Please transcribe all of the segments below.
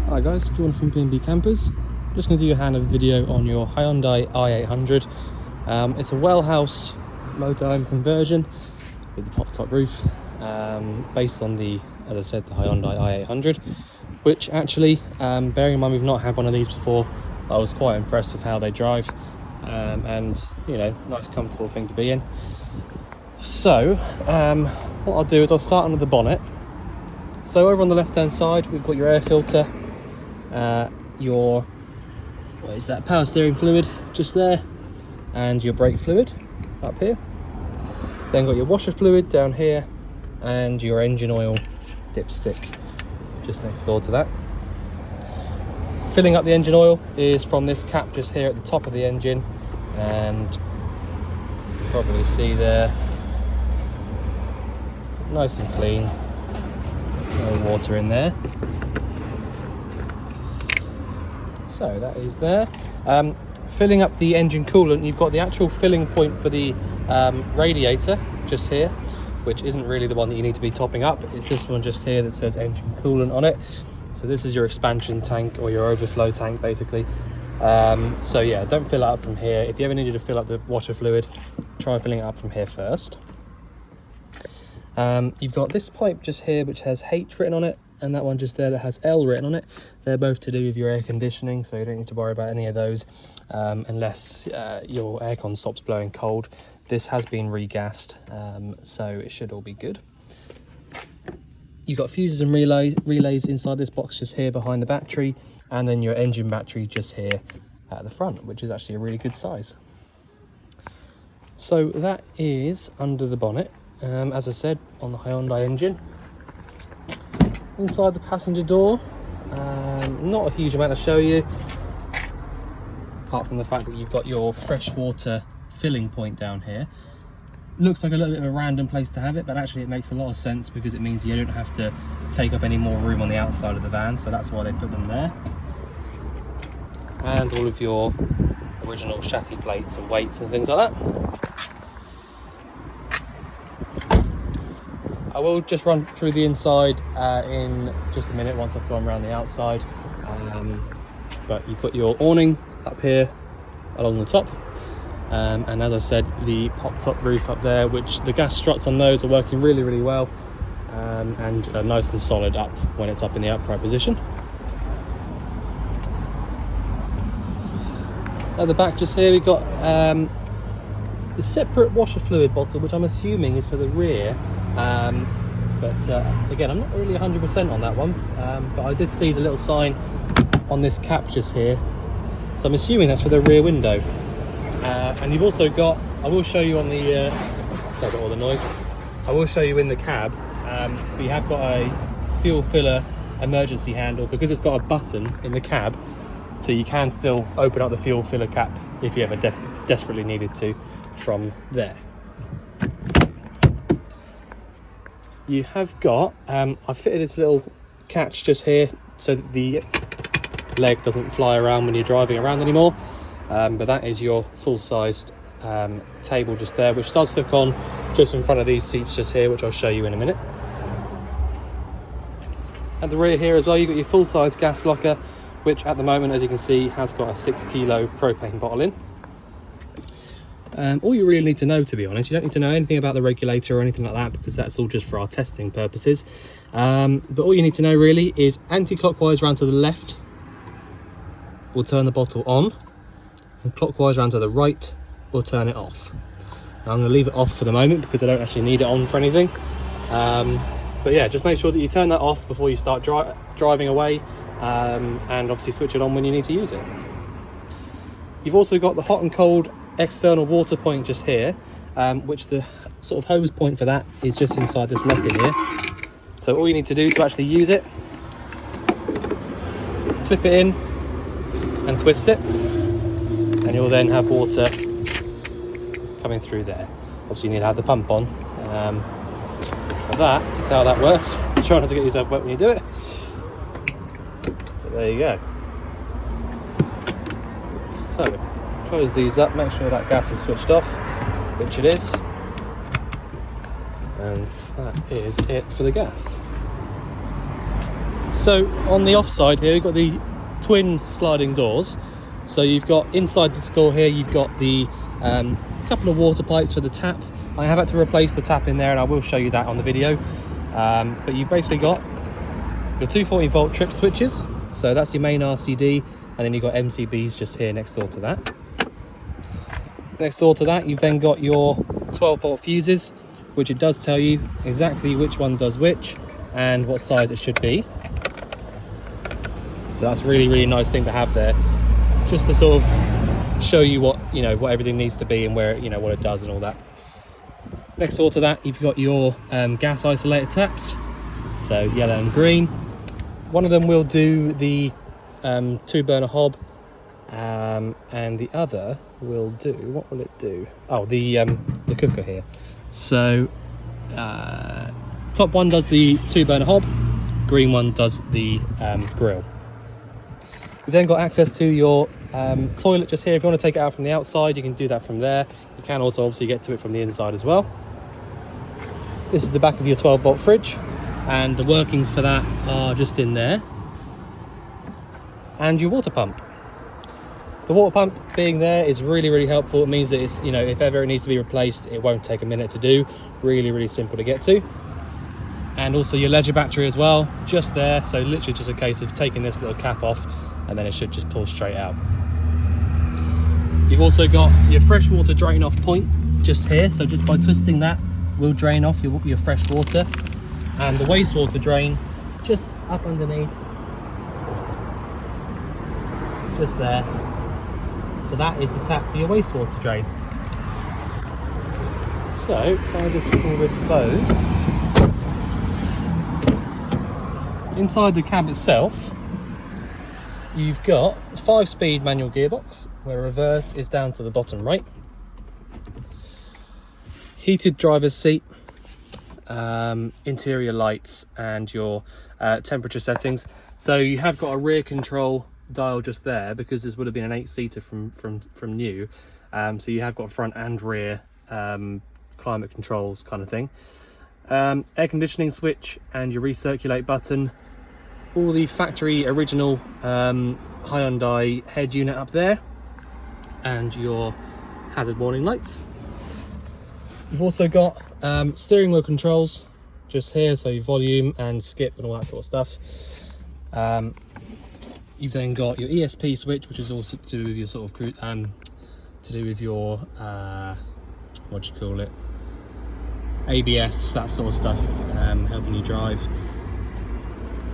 Hi guys, John from B&B Campers. Just going to do a handover video on your Hyundai i800. It's a Wellhouse motorhome conversion with the pop-top roof, based on the, as I said, the Hyundai i800, which actually, bearing in mind we've not had one of these before, I was quite impressed with how they drive, and you know, nice comfortable thing to be in. So what I'll do is I'll start under the bonnet. So over on the left hand side we've got your air filter, your power steering fluid just there, and your brake fluid up here. Then got your washer fluid down here, and your engine oil dipstick just next door to that. Filling up the engine oil is from this cap just here at the top of the engine, and you can probably see there, nice and clean, no water in there. So that is there. Filling up the engine coolant, you've got the actual filling point for the radiator just here, which isn't really the one that you need to be topping up. It's this one just here that says engine coolant on it. So this is your expansion tank, or your overflow tank basically. So yeah, don't fill it up from here. If you ever needed to fill up the washer fluid, try filling it up from here first. You've got this pipe just here which has H written on it, and that one just there that has L written on it. They're both to do with your air conditioning, so you don't need to worry about any of those unless your aircon stops blowing cold. This has been regassed, so it should all be good. You've got fuses and relays inside this box just here behind the battery, and then your engine battery just here at the front, which is actually a really good size. So that is under the bonnet, as I said, on the Hyundai engine. Inside the passenger door, not a huge amount to show you, apart from the fact that you've got your freshwater filling point down here. Looks like a little bit of a random place to have it, but actually it makes a lot of sense because it means you don't have to take up any more room on the outside of the van, so that's why they put them there. And all of your original chassis plates and weights and things like that. I will just run through the inside in just a minute once I've gone around the outside, but you've got your awning up here along the top, and as I said, the pop-top roof up there, which the gas struts on those are working really well, and are nice and solid up when it's up in the upright position. At the back just here we've got the separate washer fluid bottle, which I'm assuming is for the rear. But again, I'm not really 100% on that one, but I did see the little sign on this cap just here, so I'm assuming that's for the rear window. And you've also got, I will show you on the sorry about all the noise, I will show you in the cab, we have got a fuel filler emergency handle, because it's got a button in the cab, so you can still open up the fuel filler cap if you ever desperately needed to from there. You have got, I've fitted this little catch just here so that the leg doesn't fly around when you're driving around anymore, but that is your full-sized table just there, which does hook on just in front of these seats just here, which I'll show you in a minute. At the rear here as well, you've got your full-size gas locker, which at the moment, as you can see, has got a 6 kilo propane bottle in. All you really need to know, to be honest, you don't need to know anything about the regulator or anything like that, because that's all just for our testing purposes. But all you need to know really is anti-clockwise round to the left will turn the bottle on, and clockwise round to the right will turn it off. Now I'm going to leave it off for the moment because I don't actually need it on for anything. But yeah, just make sure that you turn that off before you start driving away, and obviously switch it on when you need to use it. You've also got the hot and cold external water point just here, which the sort of hose point for that is just inside this lock in here. So all you need to do to actually use it, clip it in and twist it, and you'll then have water coming through there. Obviously you need to have the pump on, but that is how that works. Try not to get yourself wet when you do it, but there you go. So close these up, make sure that gas is switched off, which it is, and that is it for the gas. So on the off side here, you've got the twin sliding doors. So you've got inside the store here, you've got the couple of water pipes for the tap. I have had to replace the tap in there, and I will show you that on the video. But you've basically got your 240 volt trip switches. So that's your main RCD, and then you've got MCBs just here next door to that. Next door to that, you've then got your 12 volt fuses, which it does tell you exactly which one does which and what size it should be. So that's really nice thing to have there, just to sort of show you what, you know, what everything needs to be and where, you know, what it does and all that. Next door to that, you've got your gas isolated taps, so yellow and green. One of them will do the 2-burner hob, and the other will do, what will it do? Oh, the cooker here. So top one does the 2-burner hob, green one does the grill. You've then got access to your toilet just here. If you want to take it out from the outside, you can do that from there. You can also obviously get to it from the inside as well. This is the back of your 12 volt fridge, and the workings for that are just in there. And your water pump. The water pump being there is really helpful. It means that it's, you know, if ever it needs to be replaced, it won't take a minute to do. Really simple to get to. And also your Ledger battery as well, just there. So literally just a case of taking this little cap off, and then it should just pull straight out. You've also got your freshwater drain off point just here. So just by twisting that, will drain off your fresh water. And the wastewater drain just up underneath, just there. So that is the tap for your wastewater drain. So if I just pull this closed, inside the cab itself, you've got a 5-speed manual gearbox, where reverse is down to the bottom right. Heated driver's seat, interior lights, and your temperature settings. So you have got a rear control dial just there, because this would have been an 8-seater from new. So you have got front and rear climate controls kind of thing. Air conditioning switch and your recirculate button. All the factory original Hyundai head unit up there, and your hazard warning lights. You've also got steering wheel controls just here, so your volume and skip and all that sort of stuff. You've then got your ESP switch, which is also to do with your sort of to do with your what do you call it, ABS, that sort of stuff, helping you drive.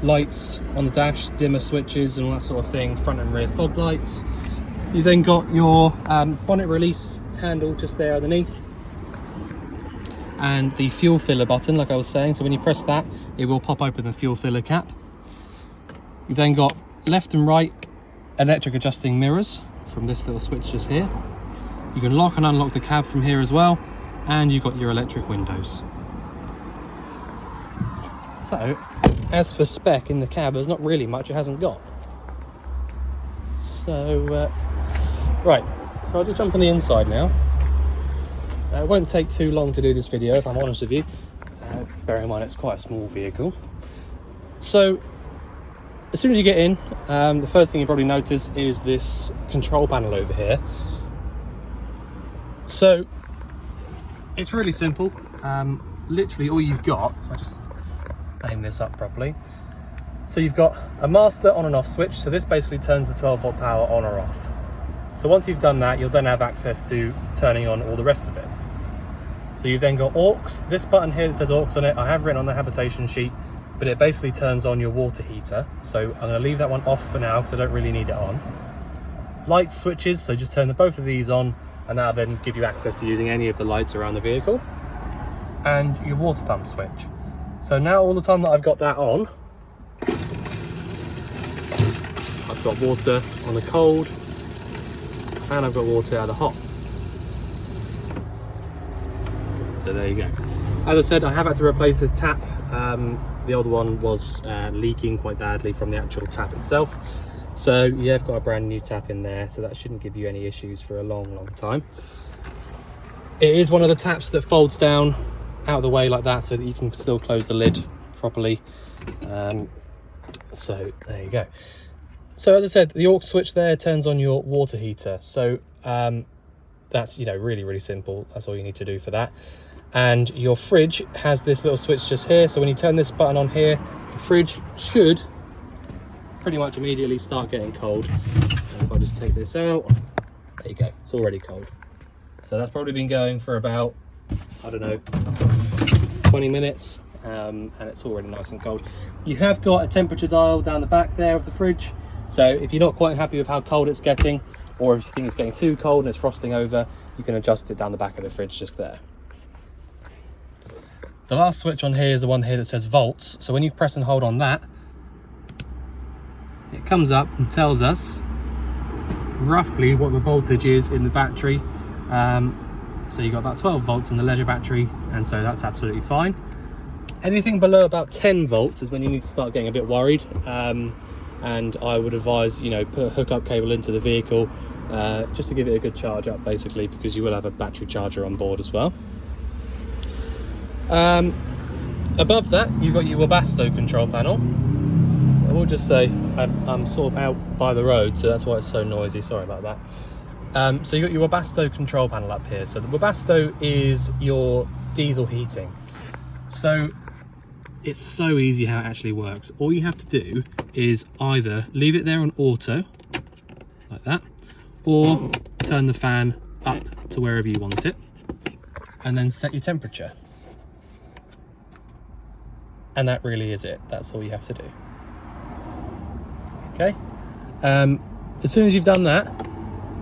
Lights on the dash, dimmer switches and all that sort of thing, front and rear fog lights. You've then got your bonnet release handle just there underneath, and the fuel filler button, like I was saying. So when you press that, it will pop open the fuel filler cap. You've then got left and right electric adjusting mirrors from this little switch just here. You can lock and unlock the cab from here as well, and you've got your electric windows. So as for spec in the cab, there's not really much it hasn't got. So right, so I'll just jump on the inside now. It won't take too long to do this video, if I'm honest with you. Bear in mind it's quite a small vehicle. So as soon as you get in, the first thing you probably notice is this control panel over here. So it's really simple. Literally all you've got, if I just aim this up properly. So you've got a master on and off switch. So this basically turns the 12 volt power on or off. So once you've done that, you'll then have access to turning on all the rest of it. So you've then got aux. This button here that says aux on it, I have written on the habitation sheet, but it basically turns on your water heater. So I'm going to leave that one off for now because I don't really need it on. Light switches, so just turn both of these on, and that'll then give you access to using any of the lights around the vehicle. And your water pump switch. So now all the time that I've got that on, I've got water on the cold, and I've got water out of the hot. So there you go. As I said, I have had to replace this tap. The old one was leaking quite badly from the actual tap itself. So yeah, I've got a brand new tap in there, so that shouldn't give you any issues for a long time. It is one of the taps that folds down out of the way like that, so that you can still close the lid properly. So there you go. So as I said, the aux switch there turns on your water heater. So that's, you know, really, really simple. That's all you need to do for that. And your fridge has this little switch just here. So when you turn this button on here, the fridge should pretty much immediately start getting cold. And if I just take this out, there you go, it's already cold. So that's probably been going for about, I don't know, 20 minutes. And it's already nice and cold. You have got a temperature dial down the back there of the fridge. So if you're not quite happy with how cold it's getting, or if you think it's getting too cold and it's frosting over, you can adjust it down the back of the fridge just there. The last switch on here is the one here that says volts. So when you press and hold on that, it comes up and tells us roughly what the voltage is in the battery. So you've got about 12 volts in the leisure battery, and so that's absolutely fine. Anything below about 10 volts is when you need to start getting a bit worried. And I would advise, you know, put a hookup cable into the vehicle just to give it a good charge up, basically, because you will have a battery charger on board as well. Above that, you've got your Webasto control panel. I will just say I'm sort of out by the road, so that's why it's so noisy. Sorry about that. So you've got your Webasto control panel up here. So the Webasto is your diesel heating. So it's so easy how it actually works. All you have to do is either leave it there on auto, like that, or turn the fan up to wherever you want it, and then set your temperature. And that really is it. That's all you have to do. Okay. As soon as you've done that,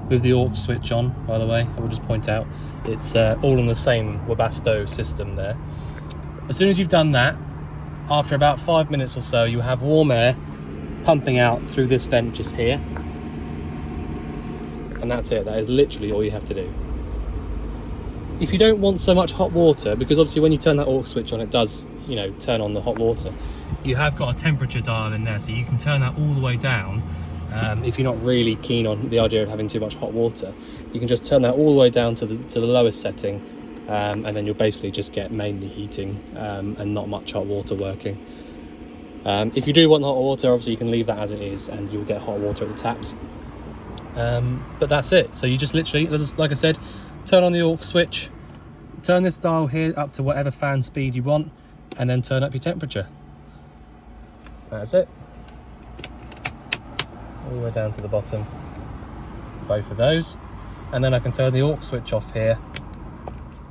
with the aux switch on, by the way, I will just point out, it's all on the same Webasto system there. As soon as you've done that, after about 5 minutes or so, you have warm air pumping out through this vent just here. And that's it. That is literally all you have to do. If you don't want so much hot water, because obviously when you turn that aux switch on, it does, you know, turn on the hot water. You have got a temperature dial in there, so you can turn that all the way down. If you're not really keen on the idea of having too much hot water, you can just turn that all the way down to the lowest setting. And then you'll basically just get mainly heating and not much hot water working. If you do want hot water, obviously you can leave that as it is and you'll get hot water at the taps. But that's it. So you just literally, like I said, turn on the aux switch, turn this dial here up to whatever fan speed you want, and then turn up your temperature. That's it. All the way down to the bottom, both of those. And then I can turn the aux switch off here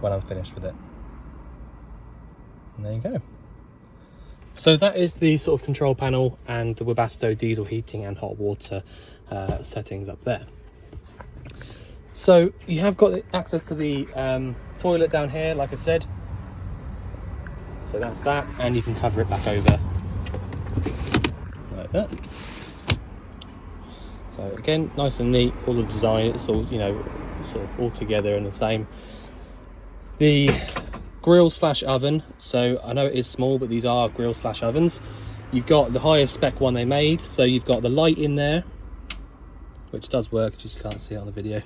when I'm finished with it. And there you go. So that is the sort of control panel and the Webasto diesel heating and hot water settings up there. So you have got access to the toilet down here, like I said. So that's that, and you can cover it back over like that. So again, nice and neat, all the design, it's all, you know, sort of all together and the same. The grill slash oven, so I know it is small, but these are grill slash ovens. You've got the highest spec one they made, so you've got the light in there, which does work, just can't see it on the video.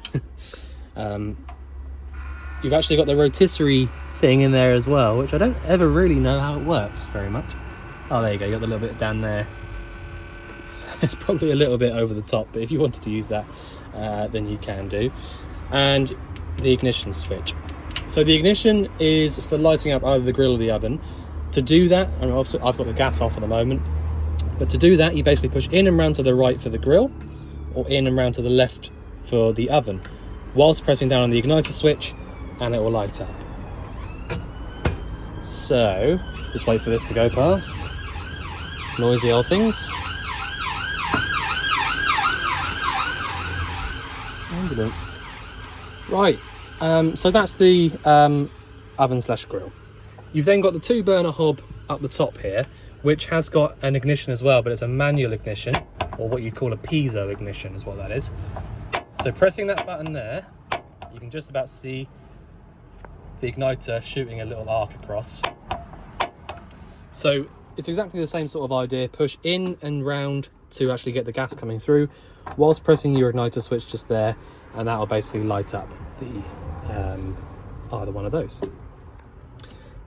You've actually got the rotisserie thing in there as well, which I don't ever really know how it works very much. Oh, there you go, you got the little bit down there. It's probably a little bit over the top, but if you wanted to use that, then you can do. And the ignition switch. So the ignition is for lighting up either the grill or the oven. To do that, and I've got the gas off at the moment, but to do that, you basically push in and round to the right for the grill, or in and round to the left for the oven, whilst pressing down on the igniter switch, and it will light up. So, just wait for this to go past. Noisy old things. Ambulance. Right, so that's the oven slash grill. You've then got the 2-burner hob up the top here, which has got an ignition as well, but it's a manual ignition, or what you'd call a piezo ignition is what that is. So pressing that button there, you can just about see the igniter shooting a little arc across. So it's exactly the same sort of idea. Push in and round to actually get the gas coming through, whilst pressing your igniter switch just there, and that'll basically light up the either one of those.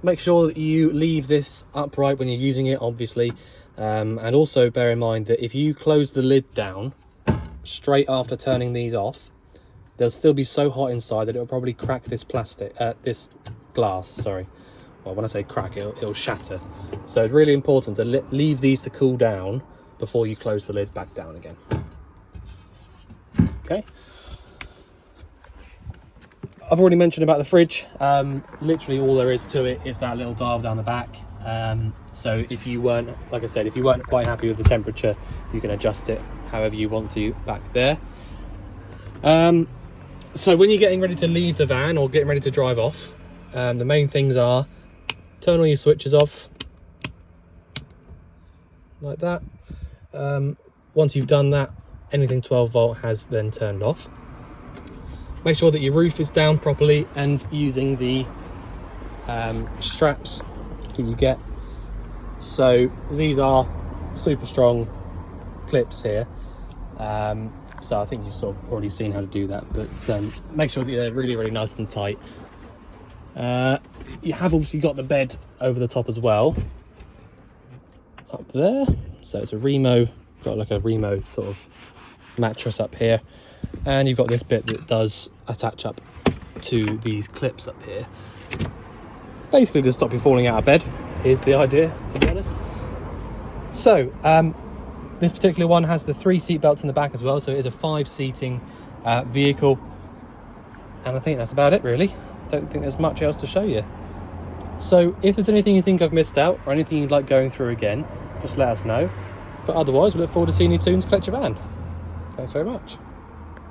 Make sure that you leave this upright when you're using it, obviously. And also bear in mind that if you close the lid down straight after turning these off, they'll still be so hot inside that it'll probably crack this this glass, sorry. Well, when I say crack, it'll shatter. So it's really important to leave these to cool down before you close the lid back down again. Okay. I've already mentioned about the fridge. Literally all there is to it is that little dial down the back. So if you weren't, like I said, if you weren't quite happy with the temperature, you can adjust it however you want to back there. So when you're getting ready to leave the van or getting ready to drive off, the main things are turn all your switches off like that. Once you've done that, anything 12 volt has then turned off. Make sure that your roof is down properly and using the straps that you get. So these are super strong clips here. So I think you've sort of already seen how to do that, but make sure that they're really, really nice and tight. You have obviously got the bed over the top as well, up there. So it's a Remo, got like a Remo sort of mattress up here. And you've got this bit that does attach up to these clips up here. Basically to stop you falling out of bed is the idea, to be honest. So this particular one has the 3 seat belts in the back as well, so it is a 5-seating vehicle. And I think that's about it, really. Don't think there's much else to show you. So if there's anything you think I've missed out or anything you'd like going through again, just let us know. But otherwise, we look forward to seeing you soon to collect your van. Thanks very much.